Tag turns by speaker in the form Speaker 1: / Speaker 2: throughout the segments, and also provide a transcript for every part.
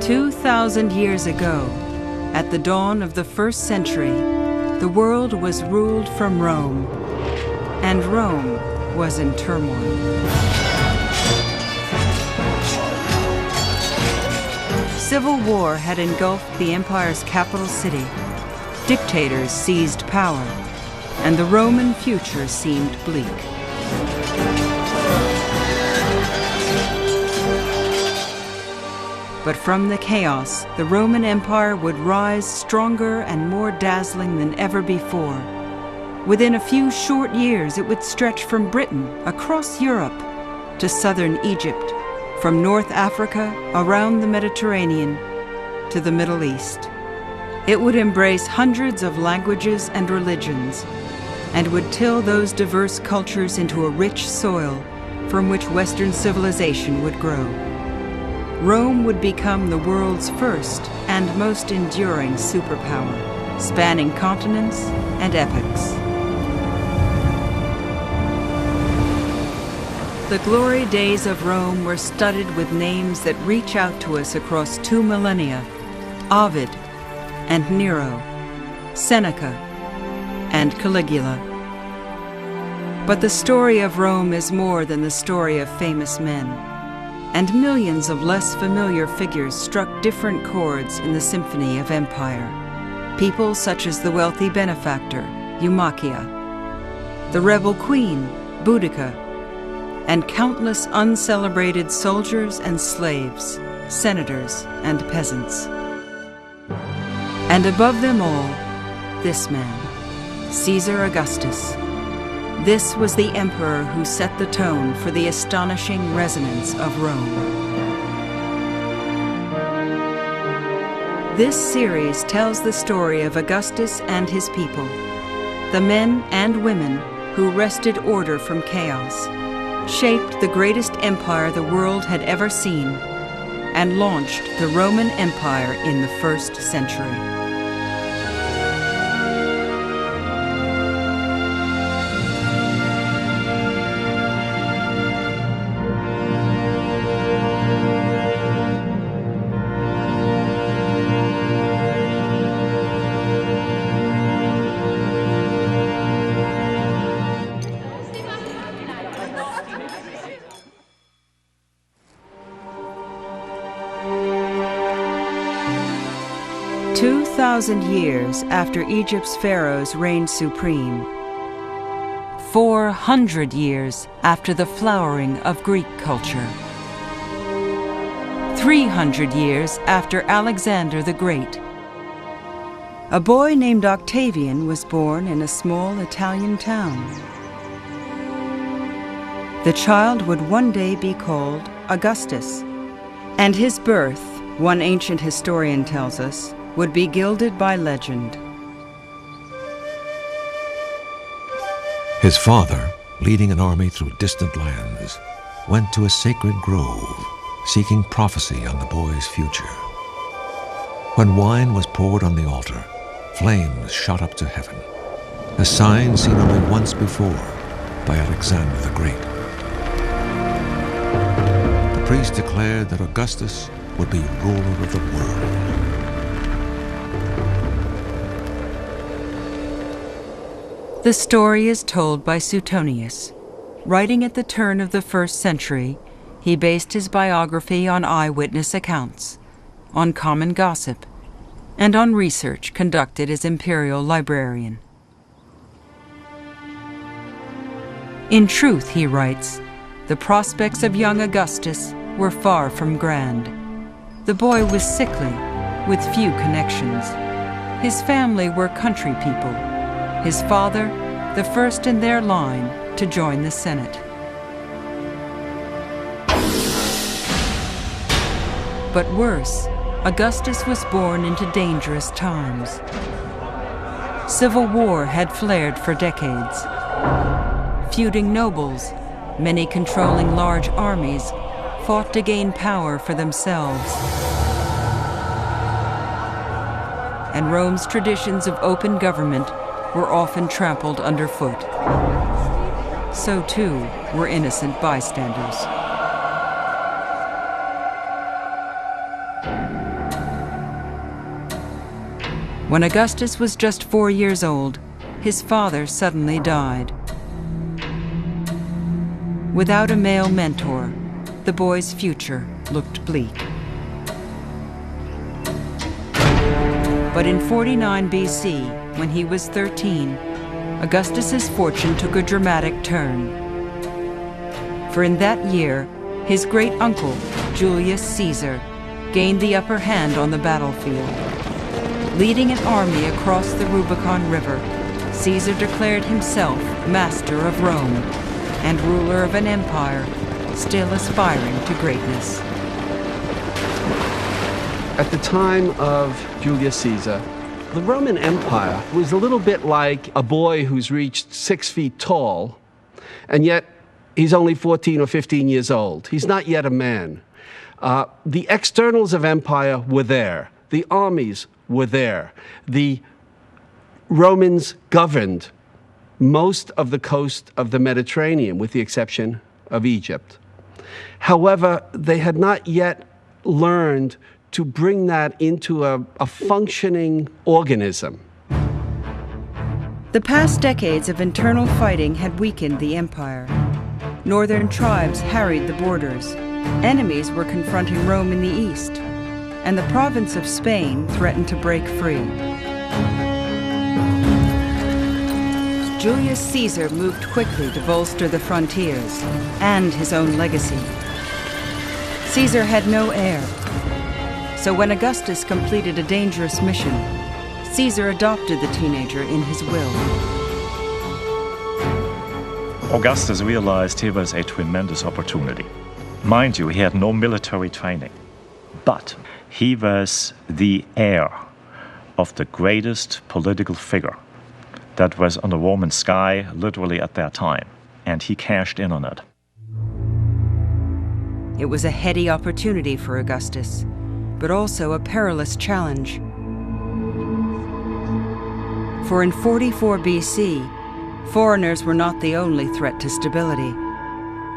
Speaker 1: 2,000 years ago, at the dawn of the first century, the world was ruled from Rome, and Rome was in turmoil. Civil war had engulfed the empire's capital city. Dictators seized power, and the Roman future seemed bleak. But from the chaos, the Roman Empire would rise stronger and more dazzling than ever before. Within a few short years, it would stretch from Britain across Europe to southern Egypt, from North Africa around the Mediterranean to the Middle East. It would embrace hundreds of languages and religions, and would till those diverse cultures into a rich soil from which Western civilization would grow. Rome would become the world's first and most enduring superpower, spanning continents and epochs. The glory days of Rome were studded with names that reach out to us across 2 millennia: Ovid and Nero, Seneca and Caligula. But the story of Rome is more than the story of famous men, and millions of less familiar figures struck different chords in the symphony of empire. People such as the wealthy benefactor, Eumacia, the rebel queen, Boudica, and countless uncelebrated soldiers and slaves, senators and peasants. And above them all, this man, Caesar Augustus. This was the emperor who set the tone for the astonishing resonance of Rome. This series tells the story of Augustus and his people, the men and women who wrested order from chaos, shaped the greatest empire the world had ever seen, and launched the Roman Empire in the 1st century. "2,000 years after Egypt's pharaohs reigned supreme, 400 years after the flowering of Greek culture, 300 years after Alexander the Great, a boy named Octavian was born in a small Italian town. The child would one day be called Augustus, and his birth, one ancient historian tells us, would be gilded by legend.
Speaker 2: His father, leading an army through distant lands, went to a sacred grove, seeking prophecy on the boy's future. When wine was poured on the altar, flames shot up to heaven, a sign seen only once before by Alexander the Great. The priest declared that Augustus would be ruler of the world.
Speaker 1: The story is told by Suetonius. Writing at the turn of the 1st century, he based his biography on eyewitness accounts, on common gossip, and on research conducted as imperial librarian. In truth, he writes, the prospects of young Augustus were far from grand. The boy was sickly, with few connections. His family were country people. His father, the first in their line to join the Senate. But worse, Augustus was born into dangerous times. Civil war had flared for decades. Feuding nobles, many controlling large armies, fought to gain power for themselves. And Rome's traditions of open government were often trampled underfoot. So too were innocent bystanders. When Augustus was just 4 years old, his father suddenly died. Without a male mentor, the boy's future looked bleak. But in 49 BC, when he was 13, Augustus's fortune took a dramatic turn. For in that year, his great-uncle, Julius Caesar, gained the upper hand on the battlefield. Leading an army across the Rubicon River, Caesar declared himself master of Rome and ruler of an empire still aspiring to greatness.
Speaker 3: At the time of Julius Caesar, the Roman Empire was a little bit like a boy who's reached 6 feet tall, and yet he's only 14 or 15 years old. He's not yet a man. The externals of empire were there. The armies were there. The Romans governed most of the coast of the Mediterranean, with the exception of Egypt. However, they had not yet learned to bring that into a functioning organism.
Speaker 1: The past decades of internal fighting had weakened the empire. Northern tribes harried the borders. Enemies were confronting Rome in the east, and the province of Spain threatened to break free. Julius Caesar moved quickly to bolster the frontiers and his own legacy. Caesar had no heir, so when Augustus completed a dangerous mission, Caesar adopted the teenager in his will.
Speaker 4: Augustus realized here was a tremendous opportunity. Mind you, he had no military training, but he was the heir of the greatest political figure that was on the Roman sky literally at that time, and he cashed in on it.
Speaker 1: It was a heady opportunity for Augustus, but also a perilous challenge. For in 44 BC, foreigners were not the only threat to stability.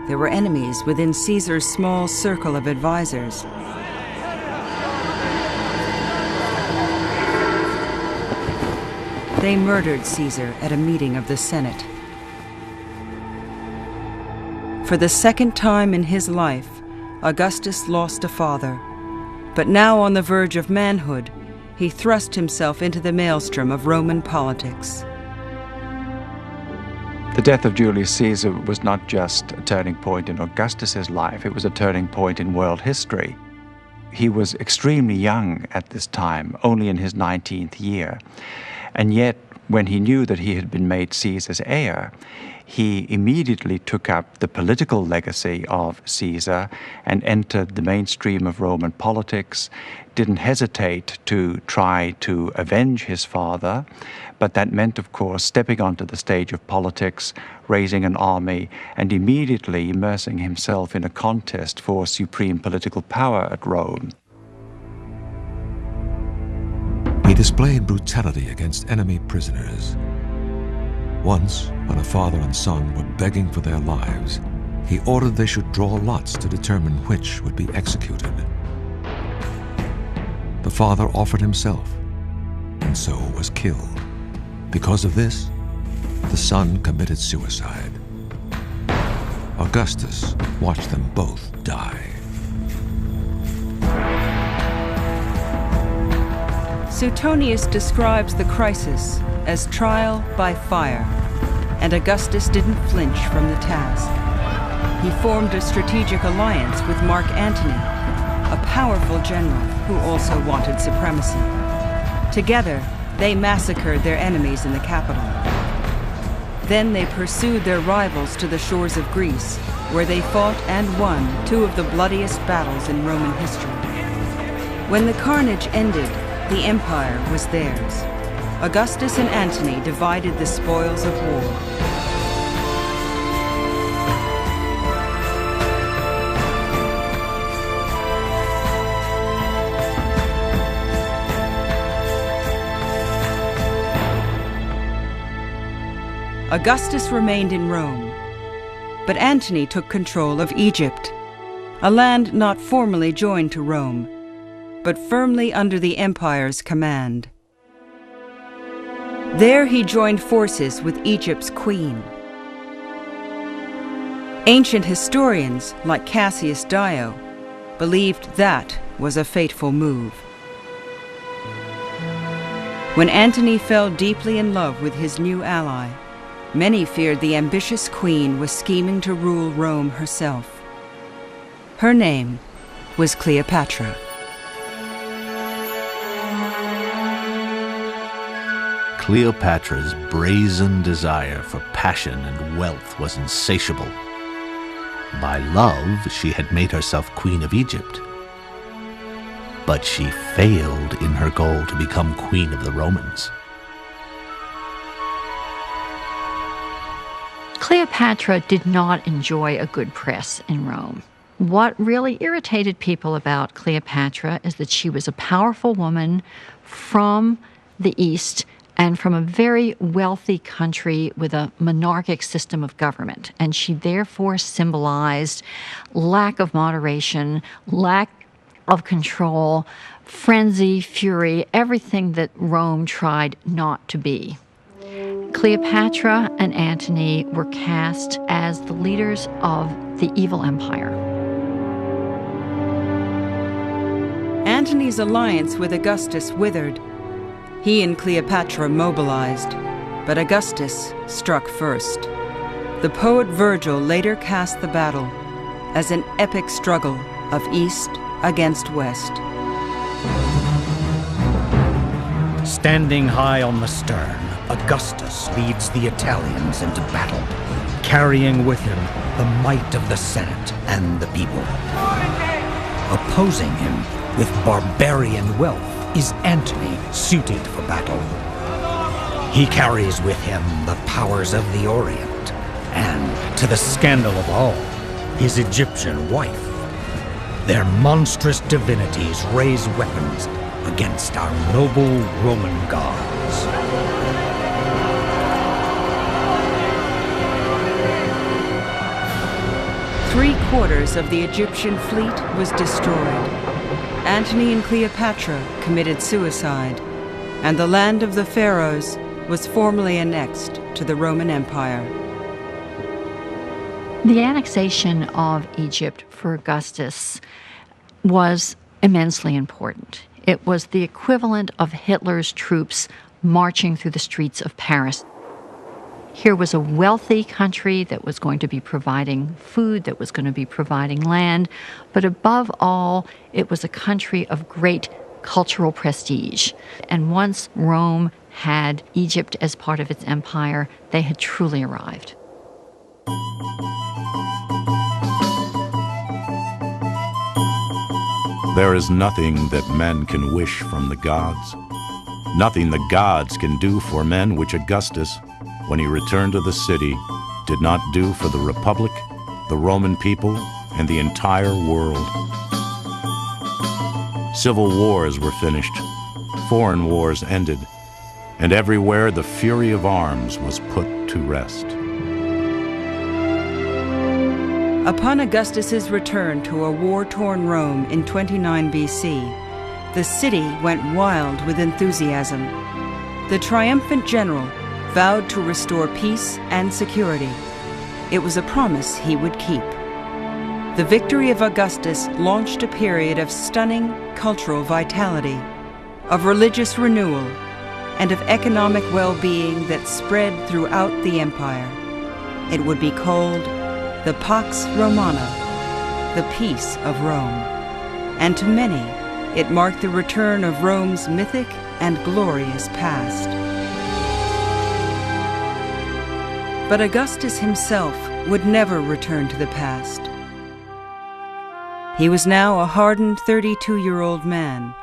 Speaker 1: There were enemies within Caesar's small circle of advisors. They murdered Caesar at a meeting of the Senate. For the second time in his life, Augustus lost a father. But now on the verge of manhood, he thrust himself into the maelstrom of Roman politics.
Speaker 5: The death of Julius Caesar was not just a turning point in Augustus's life, it was a turning point in world history. He was extremely young at this time, only in his 19th year. And yet, when he knew that he had been made Caesar's heir, he immediately took up the political legacy of Caesar and entered the mainstream of Roman politics, didn't hesitate to try to avenge his father, but that meant, of course, stepping onto the stage of politics, raising an army, and immediately immersing himself in a contest for supreme political power at Rome.
Speaker 2: He displayed brutality against enemy prisoners. Once, when a father and son were begging for their lives, he ordered they should draw lots to determine which would be executed. The father offered himself, and so was killed. Because of this, the son committed suicide. Augustus watched them both die.
Speaker 1: Suetonius describes the crisis as trial by fire, and Augustus didn't flinch from the task. He formed a strategic alliance with Mark Antony, a powerful general who also wanted supremacy. Together, they massacred their enemies in the capital. Then they pursued their rivals to the shores of Greece, where they fought and won two of the bloodiest battles in Roman history. When the carnage ended, the empire was theirs. Augustus and Antony divided the spoils of war. Augustus remained in Rome, but Antony took control of Egypt, a land not formally joined to Rome, but firmly under the empire's command. There he joined forces with Egypt's queen. Ancient historians, like Cassius Dio, believed that was a fateful move. When Antony fell deeply in love with his new ally, many feared the ambitious queen was scheming to rule Rome herself. Her name was Cleopatra.
Speaker 6: Cleopatra's brazen desire for passion and wealth was insatiable. By love, she had made herself Queen of Egypt. But she failed in her goal to become Queen of the Romans.
Speaker 7: Cleopatra did not enjoy a good press in Rome. What really irritated people about Cleopatra is that she was a powerful woman from the East and from a very wealthy country with a monarchic system of government. And she therefore symbolized lack of moderation, lack of control, frenzy, fury, everything that Rome tried not to be. Cleopatra and Antony were cast as the leaders of the evil empire.
Speaker 1: Antony's alliance with Augustus withered. He and Cleopatra mobilized, but Augustus struck first. The poet Virgil later cast the battle as an epic struggle of East against West.
Speaker 8: Standing high on the stern, Augustus leads the Italians into battle, carrying with him the might of the Senate and the people. Opposing him with barbarian wealth is Antony, suited for battle. He carries with him the powers of the Orient, and, to the scandal of all, his Egyptian wife. Their monstrous divinities raise weapons against our noble Roman gods.
Speaker 1: Three-quarters of the Egyptian fleet was destroyed. Antony and Cleopatra committed suicide, and the land of the pharaohs was formally annexed to the Roman Empire.
Speaker 7: The annexation of Egypt for Augustus was immensely important. It was the equivalent of Hitler's troops marching through the streets of Paris. Here was a wealthy country that was going to be providing food, that was going to be providing land, but above all, it was a country of great cultural prestige. And once Rome had Egypt as part of its empire, they had truly arrived.
Speaker 9: There is nothing that men can wish from the gods, nothing the gods can do for men which Augustus, when he returned to the city, did not do for the Republic, the Roman people, and the entire world. Civil wars were finished, foreign wars ended, and everywhere the fury of arms was put to rest.
Speaker 1: Upon Augustus's return to a war-torn Rome in 29 BC, the city went wild with enthusiasm. The triumphant general vowed to restore peace and security. It was a promise he would keep. The victory of Augustus launched a period of stunning cultural vitality, of religious renewal, and of economic well-being that spread throughout the empire. It would be called the Pax Romana, the Peace of Rome. And to many, it marked the return of Rome's mythic and glorious past. But Augustus himself would never return to the past. He was now a hardened 32-year-old man,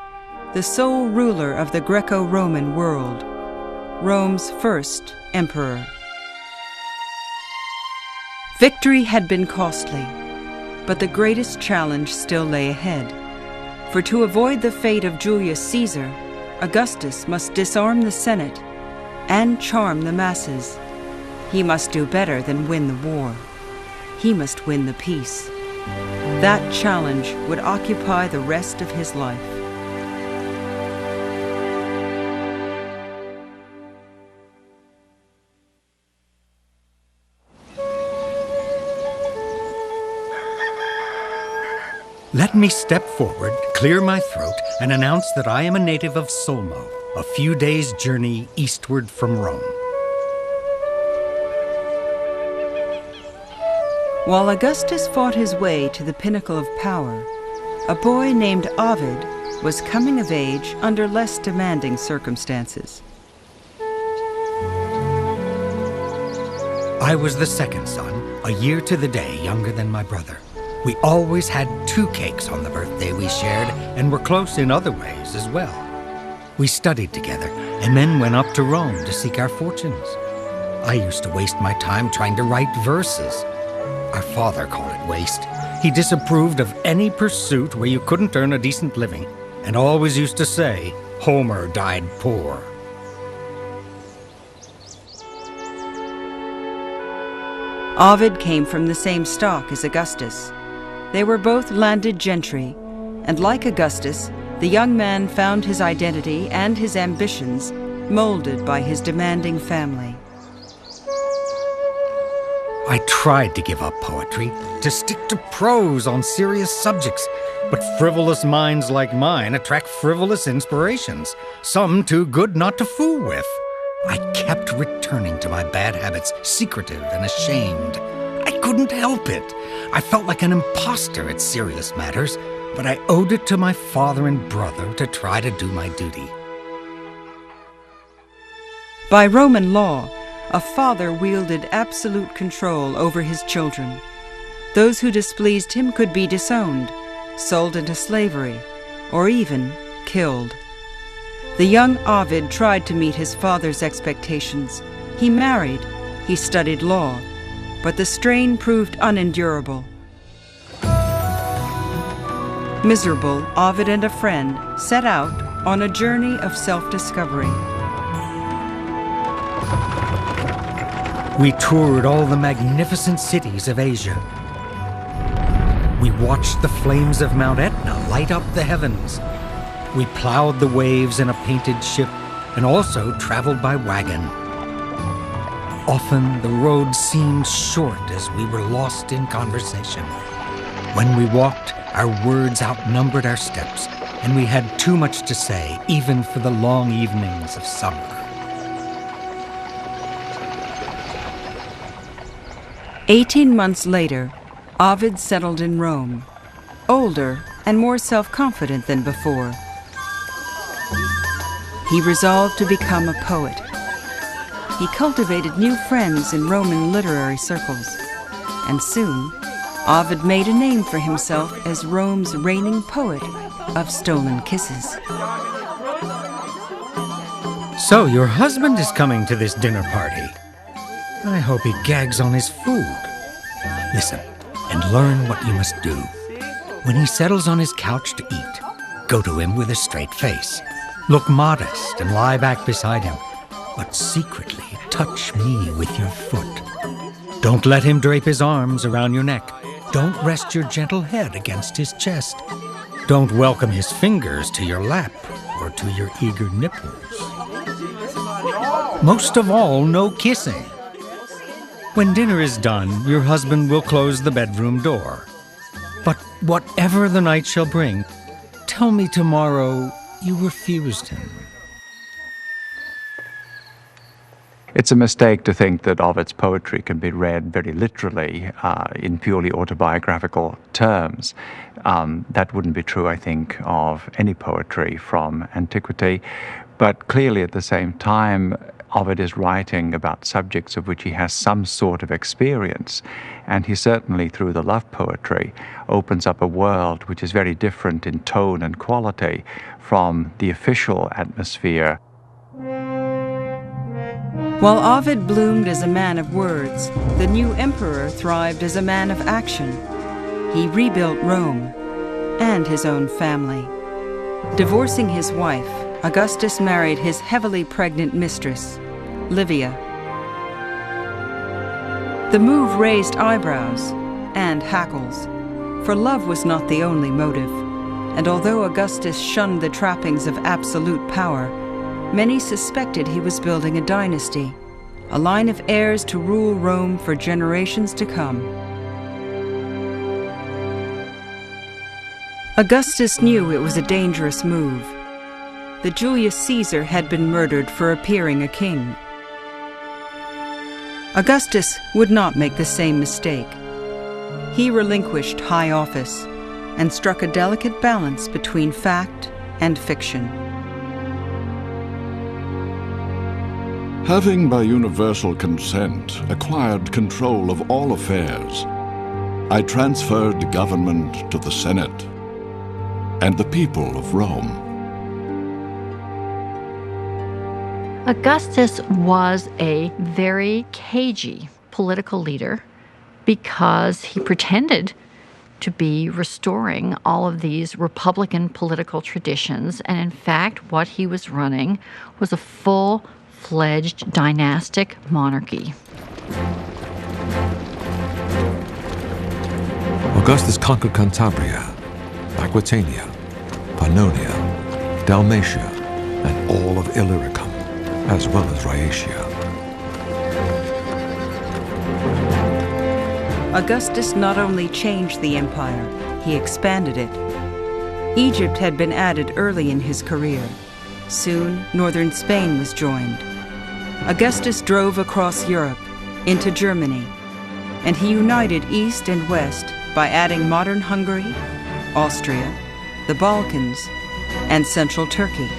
Speaker 1: the sole ruler of the Greco-Roman world, Rome's first emperor. Victory had been costly, but the greatest challenge still lay ahead. For to avoid the fate of Julius Caesar, Augustus must disarm the Senate and charm the masses. He must do better than win the war. He must win the peace. That challenge would occupy the rest of his life.
Speaker 8: Let me step forward, clear my throat, and announce that I am a native of Solmo, a few days' journey eastward from Rome.
Speaker 1: While Augustus fought his way to the pinnacle of power, a boy named Ovid was coming of age under less demanding circumstances.
Speaker 8: I was the second son, a year to the day younger than my brother. We always had 2 cakes on the birthday we shared, and were close in other ways as well. We studied together, and then went up to Rome to seek our fortunes. I used to waste my time trying to write verses. Our father called it waste. He disapproved of any pursuit where you couldn't earn a decent living, and always used to say, Homer died poor.
Speaker 1: Ovid came from the same stock as Augustus. They were both landed gentry, and like Augustus, the young man found his identity and his ambitions molded by his demanding family.
Speaker 8: I tried to give up poetry, to stick to prose on serious subjects, but frivolous minds like mine attract frivolous inspirations, some too good not to fool with. I kept returning to my bad habits, secretive and ashamed. I couldn't help it. I felt like an imposter at serious matters, but I owed it to my father and brother to try to do my duty.
Speaker 1: By Roman law, a father wielded absolute control over his children. Those who displeased him could be disowned, sold into slavery, or even killed. The young Ovid tried to meet his father's expectations. He married, he studied law, but the strain proved unendurable. Miserable, Ovid and a friend set out on a journey of self-discovery.
Speaker 8: We toured all the magnificent cities of Asia. We watched the flames of Mount Etna light up the heavens. We plowed the waves in a painted ship and also traveled by wagon. Often the road seemed short as we were lost in conversation. When we walked, our words outnumbered our steps, and we had too much to say, even for the long evenings of summer.
Speaker 1: 18 months later, Ovid settled in Rome, older and more self-confident than before. He resolved to become a poet. He cultivated new friends in Roman literary circles, and soon, Ovid made a name for himself as Rome's reigning poet of stolen kisses.
Speaker 8: So your husband is coming to this dinner party. I hope he gags on his food. Listen, and learn what you must do. When he settles on his couch to eat, go to him with a straight face. Look modest and lie back beside him, but secretly touch me with your foot. Don't let him drape his arms around your neck. Don't rest your gentle head against his chest. Don't welcome his fingers to your lap or to your eager nipples. Most of all, no kissing. When dinner is done, your husband will close the bedroom door. But whatever the night shall bring, tell me tomorrow you refused him.
Speaker 5: It's a mistake to think that Ovid's poetry can be read very literally in purely autobiographical terms. That wouldn't be true, I think, of any poetry from antiquity. But clearly at the same time, Ovid is writing about subjects of which he has some sort of experience. And he certainly, through the love poetry, opens up a world which is very different in tone and quality from the official atmosphere.
Speaker 1: While Ovid bloomed as a man of words, the new emperor thrived as a man of action. He rebuilt Rome and his own family. Divorcing his wife, Augustus married his heavily pregnant mistress, Livia. The move raised eyebrows and hackles, for love was not the only motive, and although Augustus shunned the trappings of absolute power, many suspected he was building a dynasty, a line of heirs to rule Rome for generations to come. Augustus knew it was a dangerous move. The Julius Caesar had been murdered for appearing a king. Augustus would not make the same mistake. He relinquished high office and struck a delicate balance between fact and fiction.
Speaker 10: Having by universal consent acquired control of all affairs, I transferred government to the Senate and the people of Rome.
Speaker 7: Augustus was a very cagey political leader because he pretended to be restoring all of these Republican political traditions, and in fact, what he was running was a full-fledged dynastic monarchy.
Speaker 2: Augustus conquered Cantabria, Aquitania, Pannonia, Dalmatia, and all of Illyricum, as well as Rhaetia.
Speaker 1: Augustus not only changed the empire, he expanded it. Egypt had been added early in his career. Soon, northern Spain was joined. Augustus drove across Europe, into Germany, and he united East and West by adding modern Hungary, Austria, the Balkans, and central Turkey.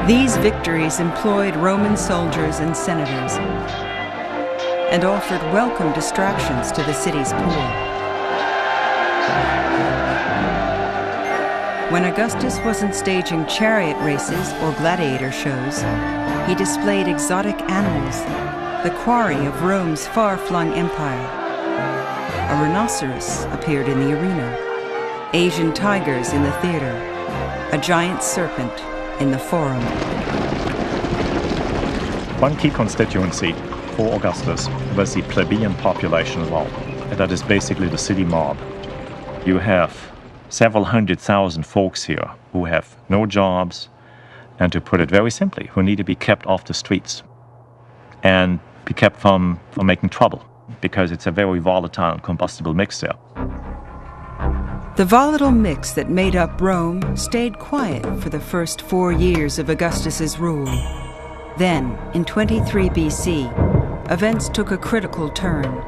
Speaker 1: These victories employed Roman soldiers and senators and offered welcome distractions to the city's poor. When Augustus wasn't staging chariot races or gladiator shows, he displayed exotic animals, the quarry of Rome's far-flung empire. A rhinoceros appeared in the arena, Asian tigers in the theater, a giant serpent in the forum.
Speaker 4: One key constituency for Augustus was the plebeian population of Rome. That is basically the city mob. You have several 100,000 folks here who have no jobs, and to put it very simply, who need to be kept off the streets and be kept from making trouble, because it's a very volatile and combustible mix there.
Speaker 1: The volatile mix that made up Rome stayed quiet for the first 4 years of Augustus's rule. Then, in 23 BC, events took a critical turn.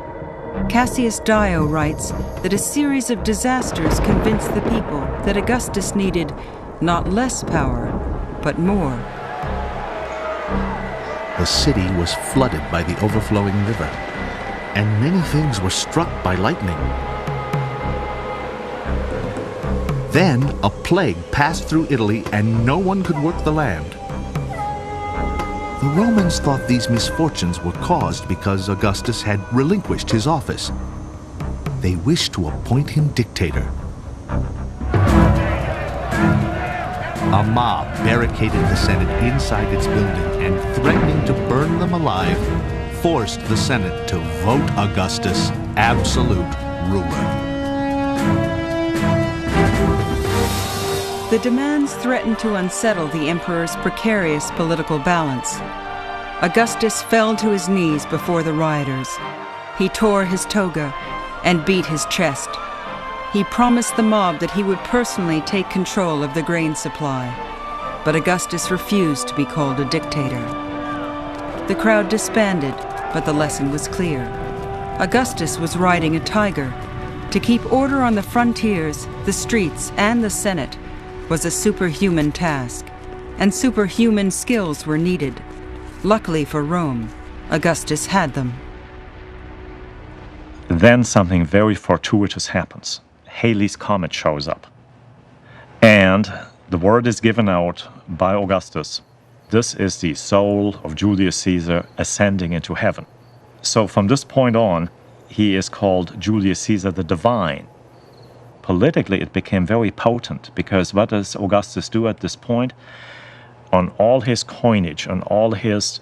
Speaker 1: Cassius Dio writes that a series of disasters convinced the people that Augustus needed not less power, but more.
Speaker 6: The city was flooded by the overflowing river, and many things were struck by lightning. Then a plague passed through Italy, and no one could work the land. The Romans thought these misfortunes were caused because Augustus had relinquished his office. They wished to appoint him dictator. A mob barricaded the Senate inside its building and, threatening to burn them alive, forced the Senate to vote Augustus absolute ruler.
Speaker 1: The demands threatened to unsettle the emperor's precarious political balance. Augustus fell to his knees before the rioters. He tore his toga and beat his chest. He promised the mob that he would personally take control of the grain supply, but Augustus refused to be called a dictator. The crowd disbanded, but the lesson was clear. Augustus was riding a tiger. To keep order on the frontiers, the streets, and the Senate was a superhuman task, and superhuman skills were needed. Luckily for Rome, Augustus had them.
Speaker 4: Then something very fortuitous happens. Halley's Comet shows up. And the word is given out by Augustus. This is the soul of Julius Caesar ascending into heaven. So from this point on, he is called Julius Caesar the Divine. Politically, it became very potent, because what does Augustus do at this point? On all his coinage, on all his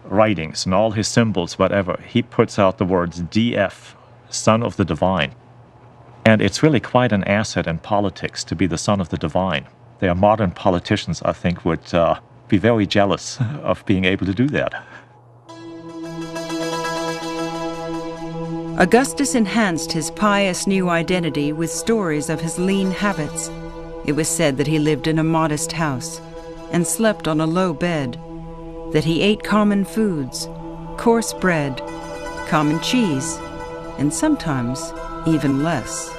Speaker 4: writings, and all his symbols, whatever, he puts out the words DF, Son of the Divine. And it's really quite an asset in politics to be the son of the divine. Their modern politicians, I think, would be very jealous of being able to do that.
Speaker 1: Augustus enhanced his pious new identity with stories of his lean habits. It was said that he lived in a modest house and slept on a low bed, that he ate common foods, coarse bread, common cheese, and sometimes even less.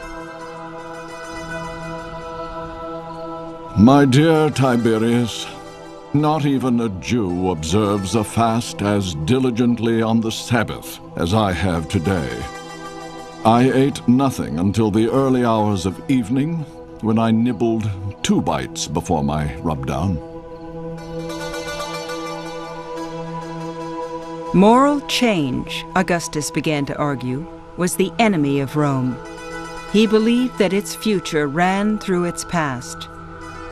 Speaker 10: My dear Tiberius, not even a Jew observes a fast as diligently on the Sabbath as I have today. I ate nothing until the early hours of evening, when I nibbled 2 bites before my rub-down.
Speaker 1: Moral change, Augustus began to argue, was the enemy of Rome. He believed that its future ran through its past,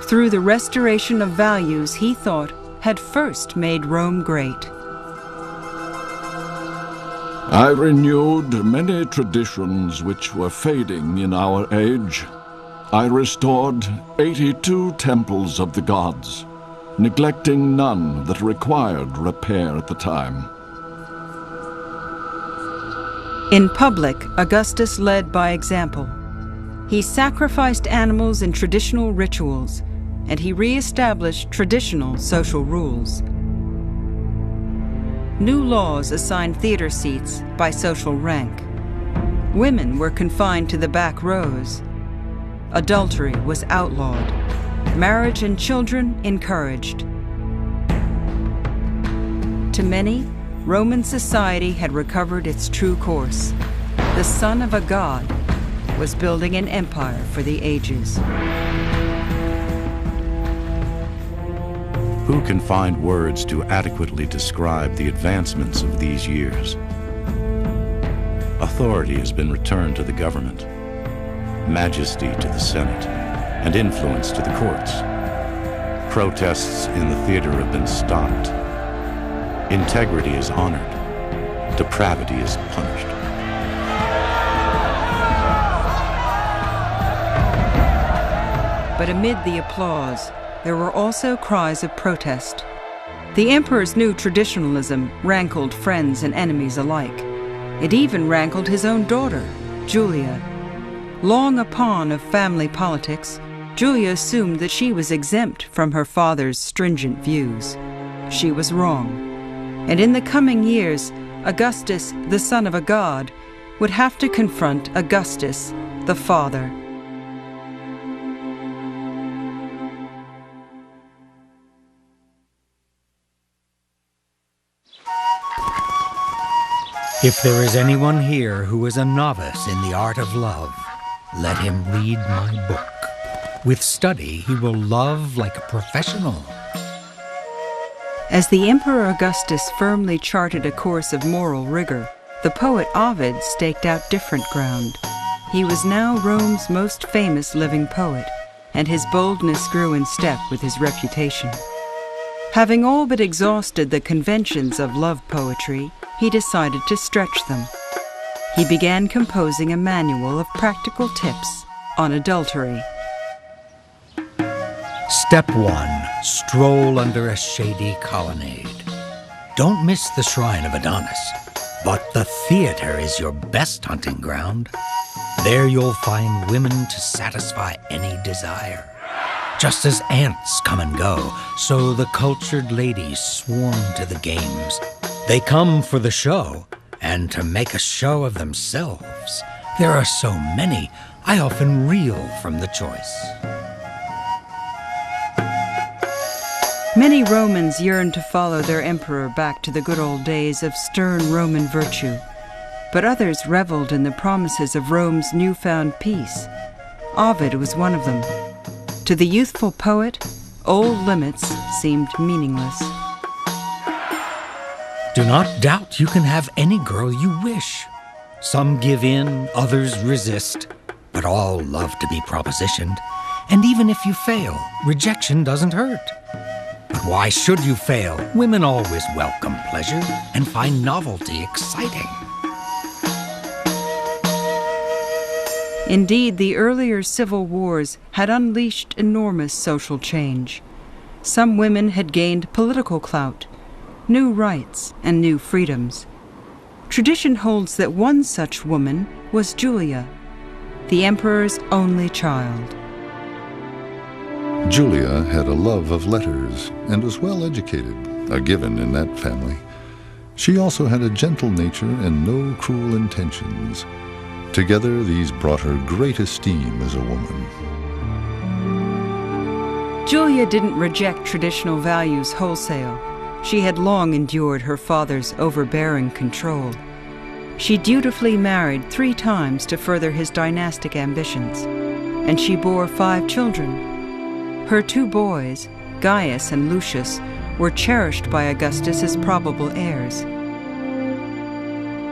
Speaker 1: through the restoration of values he thought had first made Rome great.
Speaker 10: I renewed many traditions which were fading in our age. I restored 82 temples of the gods, neglecting none that required repair at the time.
Speaker 1: In public, Augustus led by example. He sacrificed animals in traditional rituals, and he re-established traditional social rules. New laws assigned theater seats by social rank. Women were confined to the back rows. Adultery was outlawed. Marriage and children encouraged. To many, Roman society had recovered its true course. The son of a god was building an empire for the ages.
Speaker 9: Who can find words to adequately describe the advancements of these years? Authority has been returned to the government, majesty to the Senate, and influence to the courts. Protests in the theater have been stopped. Integrity is honored. Depravity is punished.
Speaker 1: But amid the applause, there were also cries of protest. The emperor's new traditionalism rankled friends and enemies alike. It even rankled his own daughter, Julia. Long a pawn of family politics, Julia assumed that she was exempt from her father's stringent views. She was wrong. And in the coming years, Augustus, the son of a god, would have to confront Augustus, the father.
Speaker 8: If there is anyone here who is a novice in the art of love, let him read my book. With study, he will love like a professional.
Speaker 1: As the Emperor Augustus firmly charted a course of moral rigor, the poet Ovid staked out different ground. He was now Rome's most famous living poet, and his boldness grew in step with his reputation. Having all but exhausted the conventions of love poetry, he decided to stretch them. He began composing a manual of practical tips on adultery.
Speaker 8: Step 1. Stroll under a shady colonnade. Don't miss the shrine of Adonis, but the theater is your best hunting ground. There you'll find women to satisfy any desire. Just as ants come and go, so the cultured ladies swarm to the games. They come for the show, and to make a show of themselves. There are so many, I often reel from the choice.
Speaker 1: Many Romans yearned to follow their emperor back to the good old days of stern Roman virtue, but others reveled in the promises of Rome's newfound peace. Ovid was one of them. To the youthful poet, old limits seemed meaningless.
Speaker 8: Do not doubt you can have any girl you wish. Some give in, others resist, but all love to be propositioned. And even if you fail, rejection doesn't hurt. But why should you fail? Women always welcome pleasure and find novelty exciting.
Speaker 1: Indeed, the earlier civil wars had unleashed enormous social change. Some women had gained political clout, new rights, and new freedoms. Tradition holds that one such woman was Julia, the emperor's only child.
Speaker 10: Julia had a love of letters and was well educated, a given in that family. She also had a gentle nature and no cruel intentions. Together, these brought her great esteem as a woman.
Speaker 1: Julia didn't reject traditional values wholesale. She had long endured her father's overbearing control. She dutifully married 3 times to further his dynastic ambitions, and she bore 5 children. Her 2 boys, Gaius and Lucius, were cherished by Augustus as probable heirs.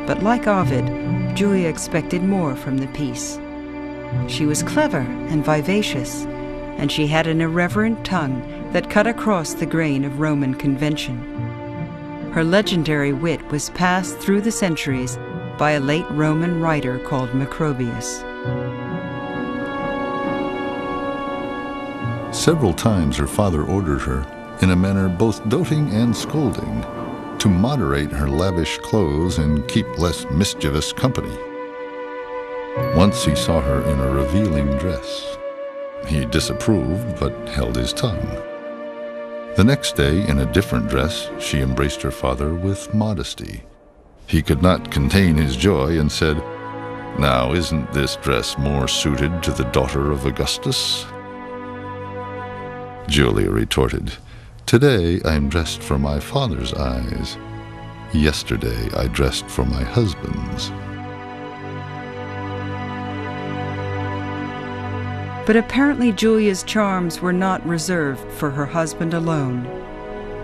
Speaker 1: But like Ovid, Julia expected more from the piece. She was clever and vivacious, and she had an irreverent tongue that cut across the grain of Roman convention. Her legendary wit was passed through the centuries by a late Roman writer called Macrobius.
Speaker 10: Several times her father ordered her, in a manner both doting and scolding, to moderate her lavish clothes and keep less mischievous company. Once he saw her in a revealing dress. He disapproved, but held his tongue. The next day, in a different dress, she embraced her father with modesty. He could not contain his joy and said, "Now, isn't this dress more suited to the daughter of Augustus?" Julia retorted, "Today I am dressed for my father's eyes. Yesterday I dressed for my husband's."
Speaker 1: But apparently Julia's charms were not reserved for her husband alone.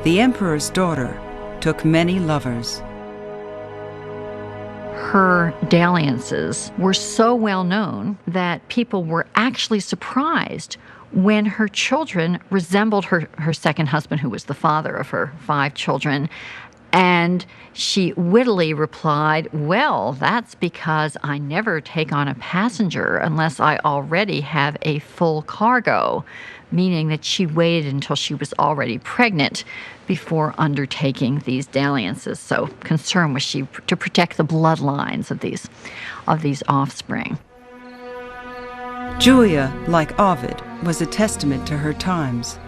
Speaker 1: The emperor's daughter took many lovers.
Speaker 7: Her dalliances were so well known that people were actually surprised when her children resembled her second husband, who was the father of her 5 children. And she wittily replied, "Well, that's because I never take on a passenger unless I already have a full cargo," meaning that she waited until she was already pregnant before undertaking these dalliances. So concerned was she to protect the bloodlines of these offspring.
Speaker 1: Julia, like Ovid, was a testament to her times.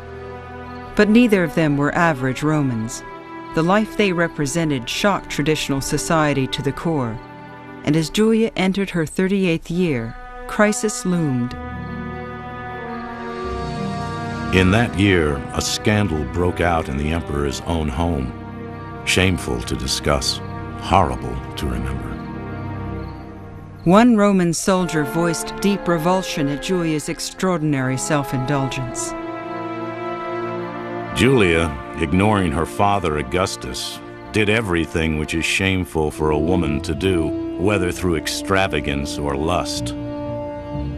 Speaker 1: But neither of them were average Romans. The life they represented shocked traditional society to the core, and as Julia entered her 38th year, crisis loomed.
Speaker 9: In that year, a scandal broke out in the emperor's own home. Shameful to discuss, horrible to remember.
Speaker 1: One Roman soldier voiced deep revulsion at Julia's extraordinary self-indulgence.
Speaker 9: Julia, ignoring her father Augustus, did everything which is shameful for a woman to do, whether through extravagance or lust.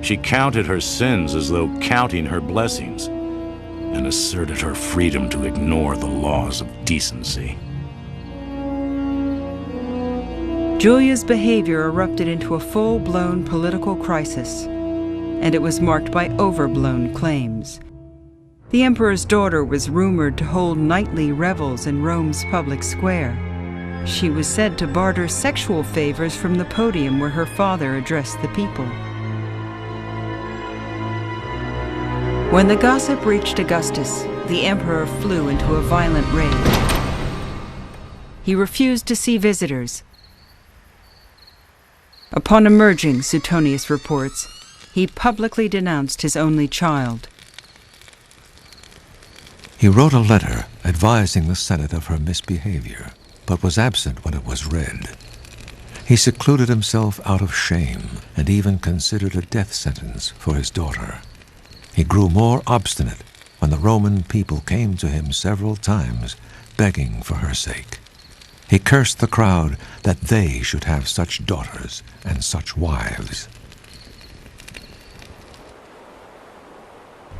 Speaker 9: She counted her sins as though counting her blessings, and asserted her freedom to ignore the laws of decency.
Speaker 1: Julia's behavior erupted into a full-blown political crisis, and it was marked by overblown claims. The emperor's daughter was rumored to hold nightly revels in Rome's public square. She was said to barter sexual favors from the podium where her father addressed the people. When the gossip reached Augustus, the emperor flew into a violent rage. He refused to see visitors. Upon emerging, Suetonius reports, he publicly denounced his only child.
Speaker 2: He wrote a letter advising the Senate of her misbehavior, but was absent when it was read. He secluded himself out of shame and even considered a death sentence for his daughter. He grew more obstinate when the Roman people came to him several times begging for her sake. He cursed the crowd that they should have such daughters and such wives.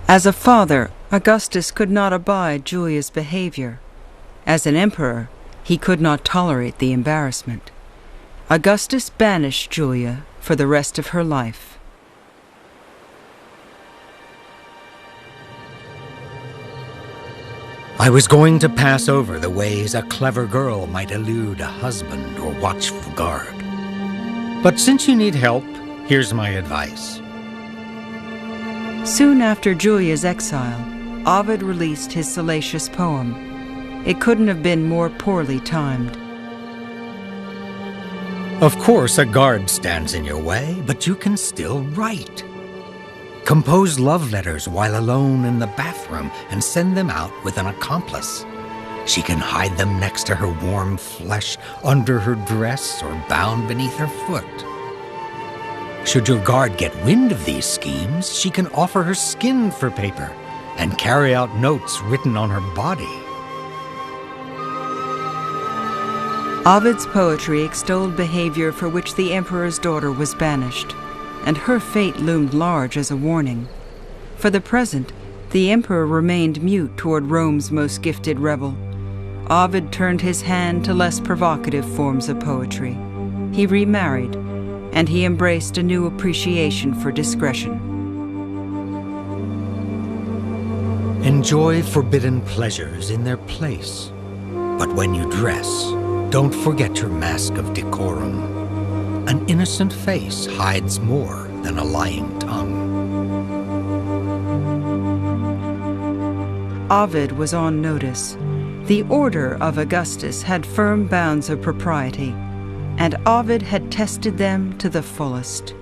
Speaker 1: As a father, Augustus could not abide Julia's behavior. As an emperor, he could not tolerate the embarrassment. Augustus banished Julia for the rest of her life.
Speaker 8: I was going to pass over the ways a clever girl might elude a husband or watchful guard. But since you need help, here's my advice.
Speaker 1: Soon after Julia's exile, Ovid released his salacious poem. It couldn't have been more poorly timed.
Speaker 8: Of course, a guard stands in your way, but you can still write. Compose love letters while alone in the bathroom and send them out with an accomplice. She can hide them next to her warm flesh, under her dress, or bound beneath her foot. Should your guard get wind of these schemes, she can offer her skin for paper and carry out notes written on her body.
Speaker 1: Ovid's poetry extolled behavior for which the emperor's daughter was banished, and her fate loomed large as a warning. For the present, the emperor remained mute toward Rome's most gifted rebel. Ovid turned his hand to less provocative forms of poetry. He remarried, and he embraced a new appreciation for discretion.
Speaker 8: Enjoy forbidden pleasures in their place, but when you dress, don't forget your mask of decorum. An innocent face hides more than a lying tongue.
Speaker 1: Ovid was on notice. The order of Augustus had firm bounds of propriety, and Ovid had tested them to the fullest.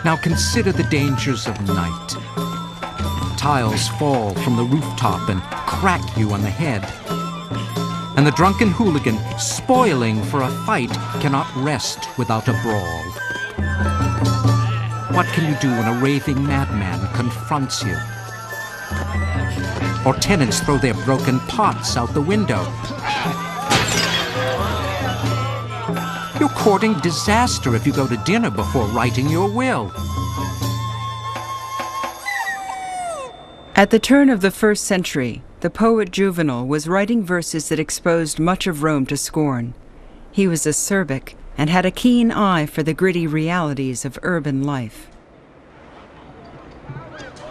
Speaker 11: Now consider the dangers of night. Tiles fall from the rooftop and crack you on the head. And the drunken hooligan, spoiling for a fight, cannot rest without a brawl. What can you do when a raving madman confronts you? Or tenants throw their broken pots out the window? You're courting disaster if you go to dinner before writing your will.
Speaker 1: At the turn of the 1st century, the poet Juvenal was writing verses that exposed much of Rome to scorn. He was acerbic and had a keen eye for the gritty realities of urban life.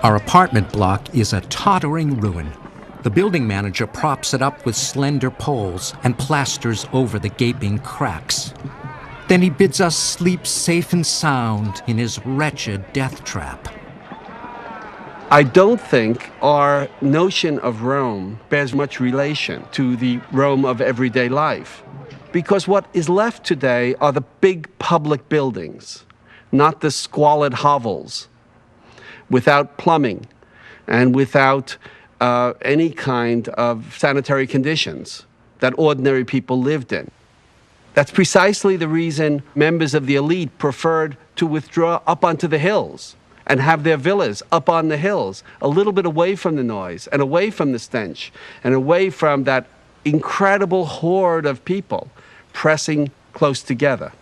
Speaker 11: Our apartment block is a tottering ruin. The building manager props it up with slender poles and plasters over the gaping cracks. Then he bids us sleep safe and sound in his wretched death trap.
Speaker 3: I don't think our notion of Rome bears much relation to the Rome of everyday life, because what is left today are the big public buildings, not the squalid hovels, without plumbing and without any kind of sanitary conditions that ordinary people lived in. That's precisely the reason members of the elite preferred to withdraw up onto the hills and have their villas up on the hills, a little bit away from the noise and away from the stench and away from that incredible horde of people pressing close together.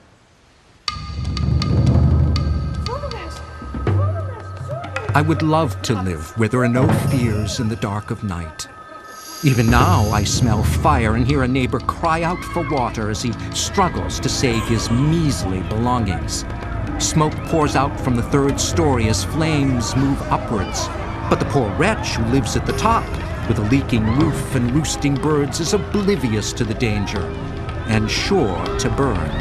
Speaker 11: I would love to live where there are no fears in the dark of night. Even now I smell fire and hear a neighbor cry out for water as he struggles to save his measly belongings. Smoke pours out from the 3rd story as flames move upwards. But the poor wretch who lives at the top, with a leaking roof and roosting birds, is oblivious to the danger and sure to burn.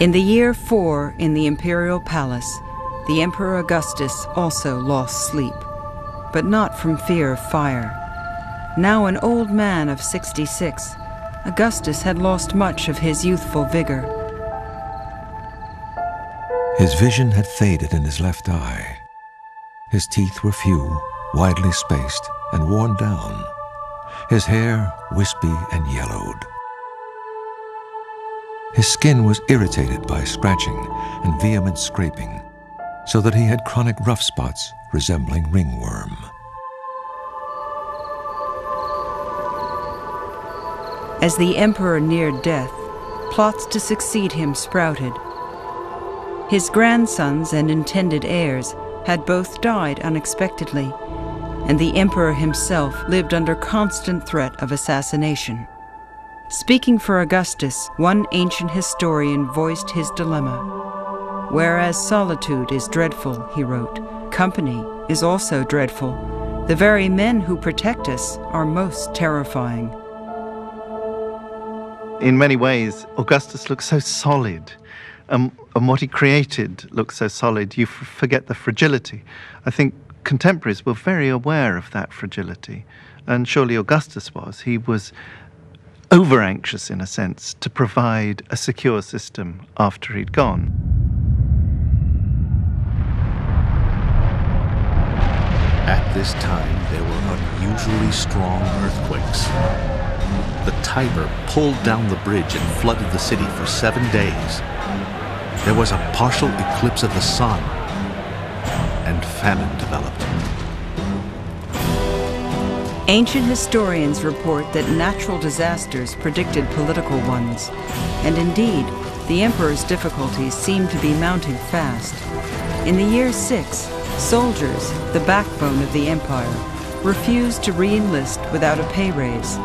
Speaker 1: In the year 4 in the imperial palace, the Emperor Augustus also lost sleep, but not from fear of fire. Now an old man of 66, Augustus had lost much of his youthful vigor.
Speaker 2: His vision had faded in his left eye. His teeth were few, widely spaced, and worn down. His hair wispy and yellowed. His skin was irritated by scratching and vehement scraping, so that he had chronic rough spots resembling ringworm.
Speaker 1: As the emperor neared death, plots to succeed him sprouted. His grandsons and intended heirs had both died unexpectedly, and the emperor himself lived under constant threat of assassination. Speaking for Augustus, one ancient historian voiced his dilemma. "Whereas solitude is dreadful," he wrote, "company is also dreadful. The very men who protect us are most terrifying."
Speaker 12: In many ways, Augustus looks so solid, and what he created looks so solid, you forget the fragility. I think contemporaries were very aware of that fragility, and surely Augustus was. He was over-anxious, in a sense, to provide a secure system after he'd gone.
Speaker 6: At this time, there were unusually strong earthquakes. The Tiber pulled down the bridge and flooded the city for 7 days. There was a partial eclipse of the sun, and famine developed.
Speaker 1: Ancient historians report that natural disasters predicted political ones, and indeed, the emperor's difficulties seemed to be mounting fast. In the year 6, soldiers, the backbone of the empire, refused to re-enlist without a pay raise.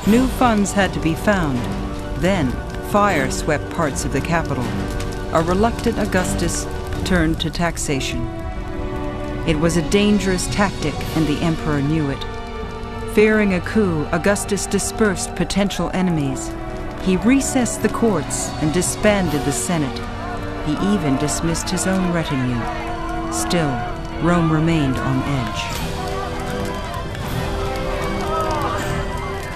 Speaker 1: New funds had to be found. Then, fire swept parts of the capital. A reluctant Augustus turned to taxation. It was a dangerous tactic, and the emperor knew it. Fearing a coup, Augustus dispersed potential enemies. He recessed the courts and disbanded the Senate. He even dismissed his own retinue. Still, Rome remained on edge.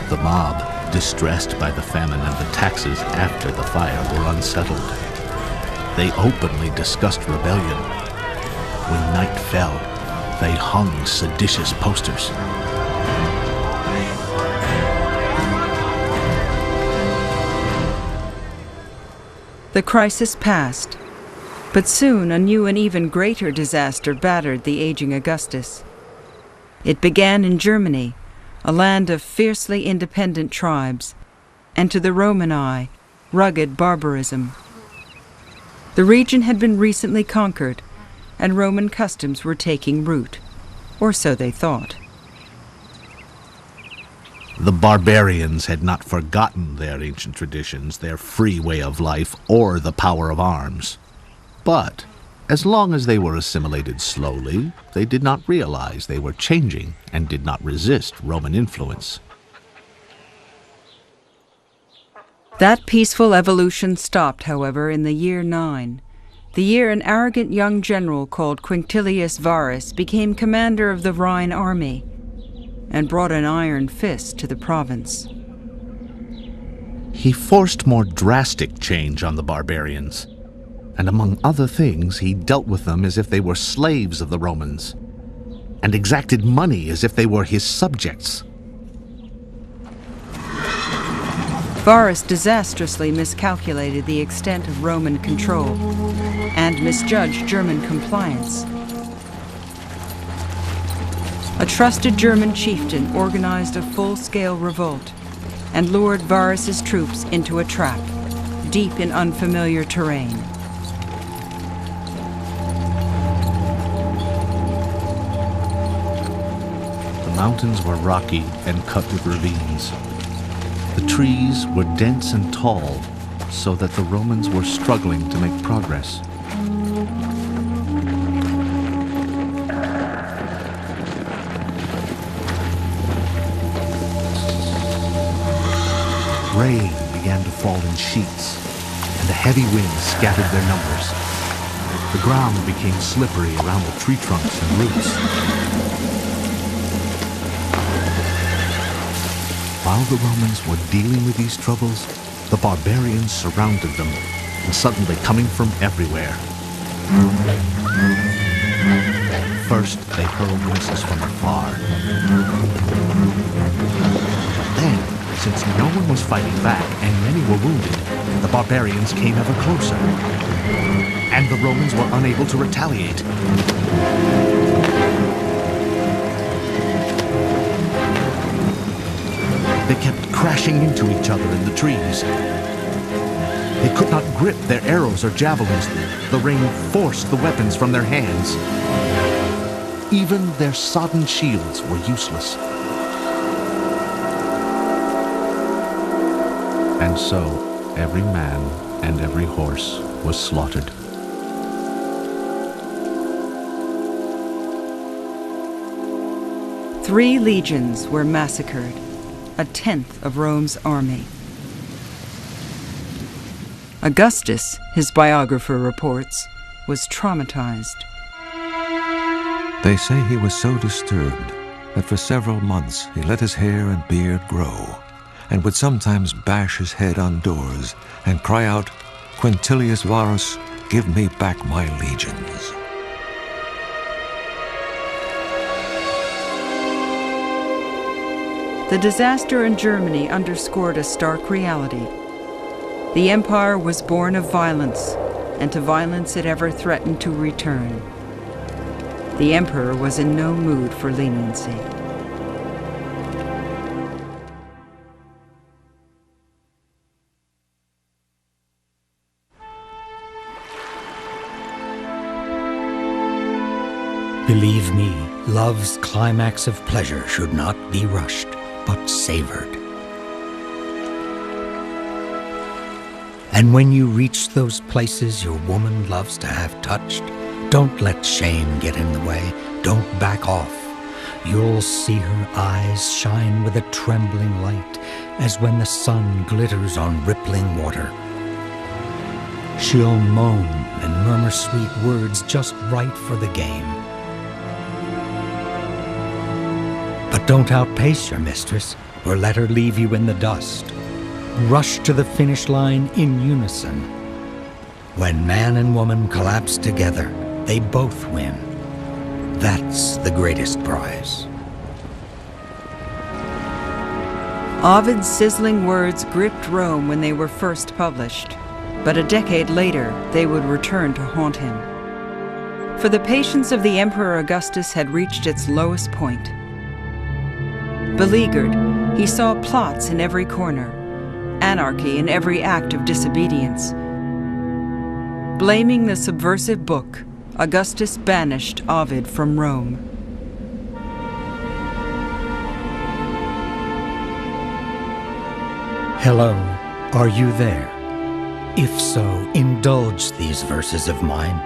Speaker 6: The mob, distressed by the famine and the taxes after the fire, were unsettled. They openly discussed rebellion. When night fell, they hung seditious posters.
Speaker 1: The crisis passed, but soon a new and even greater disaster battered the aging Augustus. It began in Germany, a land of fiercely independent tribes, and to the Roman eye, rugged barbarism. The region had been recently conquered, and Roman customs were taking root, or so they thought.
Speaker 6: The barbarians had not forgotten their ancient traditions, their free way of life, or the power of arms. But as long as they were assimilated slowly, they did not realize they were changing and did not resist Roman influence.
Speaker 1: That peaceful evolution stopped, however, in the year 9, the year an arrogant young general called Quintilius Varus became commander of the Rhine army and brought an iron fist to the province.
Speaker 6: He forced more drastic change on the barbarians, and among other things, he dealt with them as if they were slaves of the Romans, and exacted money as if they were his subjects.
Speaker 1: Varus disastrously miscalculated the extent of Roman control and misjudged German compliance. A trusted German chieftain organized a full-scale revolt and lured Varus's troops into a trap, deep in unfamiliar terrain.
Speaker 6: The mountains were rocky and cut with ravines. The trees were dense and tall, so that the Romans were struggling to make progress. Rain began to fall in sheets, and a heavy wind scattered their numbers. The ground became slippery around the tree trunks and roots. While the Romans were dealing with these troubles, the barbarians surrounded them, and suddenly coming from everywhere. First, they hurled missiles from afar. But then, since no one was fighting back and many were wounded, the barbarians came ever closer, and the Romans were unable to retaliate. They kept crashing into each other in the trees. They could not grip their arrows or javelins. The rain forced the weapons from their hands. Even their sodden shields were useless. And so every man and every horse was slaughtered.
Speaker 1: Three legions were massacred, a tenth of Rome's army. Augustus, his biographer reports, was traumatized.
Speaker 2: They say he was so disturbed that for several months he let his hair and beard grow, and would sometimes bash his head on doors and cry out, "Quintilius Varus, give me back my legions."
Speaker 1: The disaster in Germany underscored a stark reality. The empire was born of violence, and to violence it ever threatened to return. The emperor was in no mood for leniency.
Speaker 8: Believe me, love's climax of pleasure should not be rushed, but savored. And when you reach those places your woman loves to have touched, don't let shame get in the way. Don't back off. You'll see her eyes shine with a trembling light, as when the sun glitters on rippling water. She'll moan and murmur sweet words just right for the game. But don't outpace your mistress, or let her leave you in the dust. Rush to the finish line in unison. When man and woman collapse together, they both win. That's the greatest prize.
Speaker 1: Ovid's sizzling words gripped Rome when they were first published, but a decade later they would return to haunt him. For the patience of the Emperor Augustus had reached its lowest point. Beleaguered, he saw plots in every corner, anarchy in every act of disobedience. Blaming the subversive book, Augustus banished Ovid from Rome.
Speaker 8: Hello, are you there? If so, indulge these verses of mine.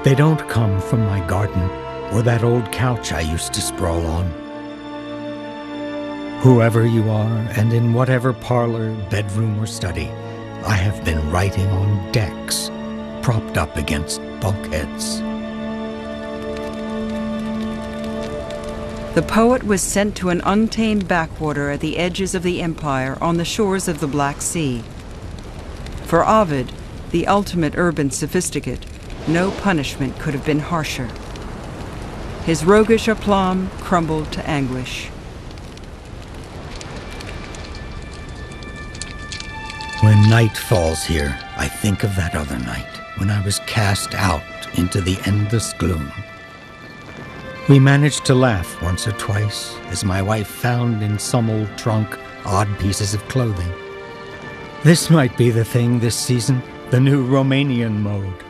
Speaker 8: They don't come from my garden or that old couch I used to sprawl on. Whoever you are, and in whatever parlor, bedroom, or study, I have been writing on decks, propped up against bulkheads.
Speaker 1: The poet was sent to an untamed backwater at the edges of the empire on the shores of the Black Sea. For Ovid, the ultimate urban sophisticate, no punishment could have been harsher. His roguish aplomb crumbled to anguish.
Speaker 8: When night falls here, I think of that other night, when I was cast out into the endless gloom. We managed to laugh once or twice, as my wife found in some old trunk odd pieces of clothing. This might be the thing this season, the new Romanian mode.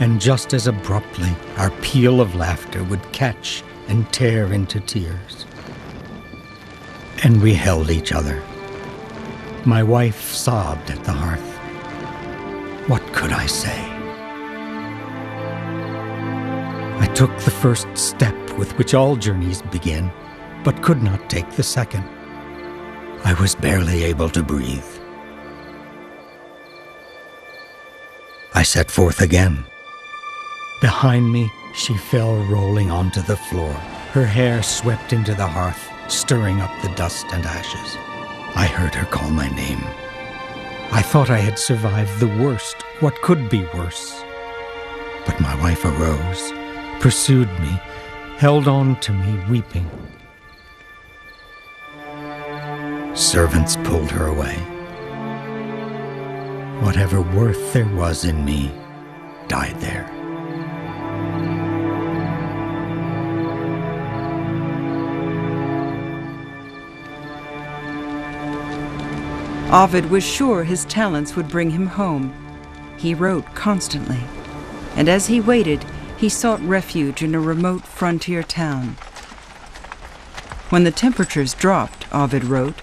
Speaker 8: And just as abruptly, our peal of laughter would catch and tear into tears. And we held each other. My wife sobbed at the hearth. What could I say? I took the first step with which all journeys begin, but could not take the second. I was barely able to breathe. I set forth again. Behind me, she fell rolling onto the floor. Her hair swept into the hearth, stirring up the dust and ashes. I heard her call my name. I thought I had survived the worst. What could be worse? But my wife arose, pursued me, held on to me, weeping. Servants pulled her away. Whatever worth there was in me died there.
Speaker 1: Ovid was sure his talents would bring him home. He wrote constantly, and as he waited, he sought refuge in a remote frontier town. When the temperatures dropped, Ovid wrote,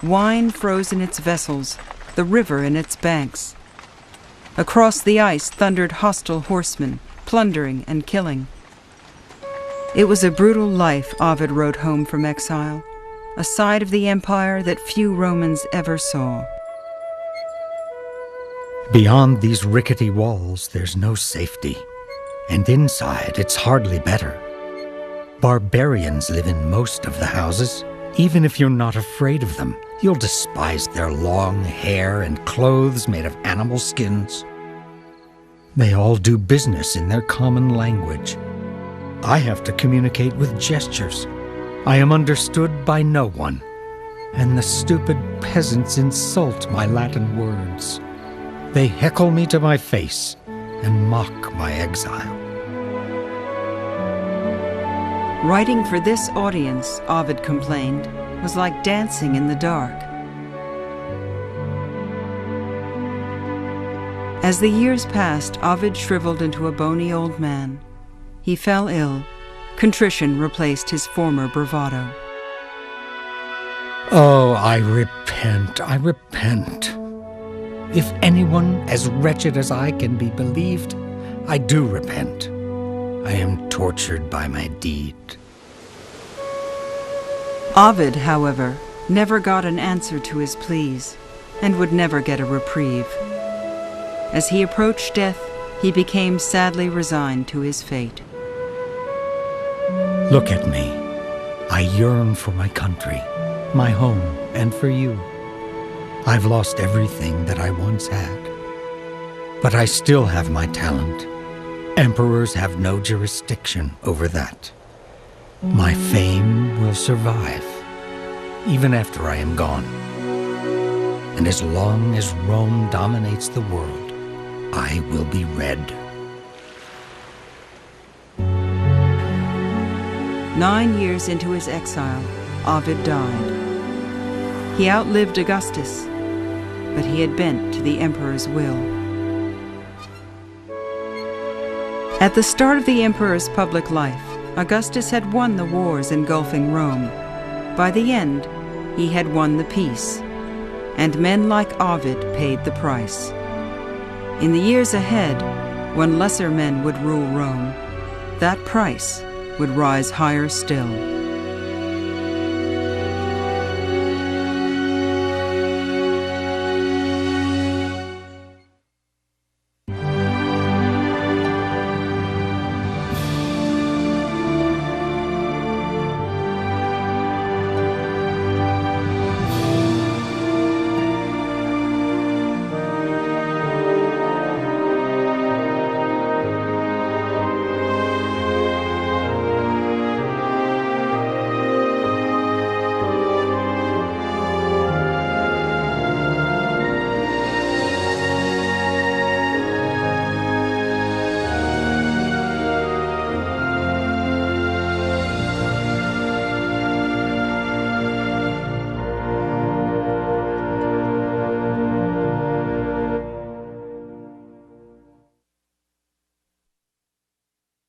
Speaker 1: wine froze in its vessels, the river in its banks. Across the ice thundered hostile horsemen, plundering and killing. It was a brutal life, Ovid wrote home from exile, a side of the empire that few Romans ever saw.
Speaker 8: Beyond these rickety walls, there's no safety. And inside, it's hardly better. Barbarians live in most of the houses. Even if you're not afraid of them, you'll despise their long hair and clothes made of animal skins. They all do business in their common language. I have to communicate with gestures. I am understood by no one, and the stupid peasants insult my Latin words. They heckle me to my face and mock my exile.
Speaker 1: Writing for this audience, Ovid complained, was like dancing in the dark. As the years passed, Ovid shriveled into a bony old man. He fell ill. Contrition replaced his former bravado.
Speaker 8: Oh, I repent, I repent. If anyone as wretched as I can be believed, I do repent. I am tortured by my deed.
Speaker 1: Ovid, however, never got an answer to his pleas, and would never get a reprieve. As he approached death, he became sadly resigned to his fate.
Speaker 8: Look at me. I yearn for my country, my home, and for you. I've lost everything that I once had. But I still have my talent. Emperors have no jurisdiction over that. My fame will survive, even after I am gone. And as long as Rome dominates the world, I will be read.
Speaker 1: 9 years into his exile, Ovid died. He outlived Augustus, but he had bent to the emperor's will. At the start of the emperor's public life, Augustus had won the wars engulfing Rome. By the end, he had won the peace, and men like Ovid paid the price. In the years ahead, when lesser men would rule Rome, that price would rise higher still.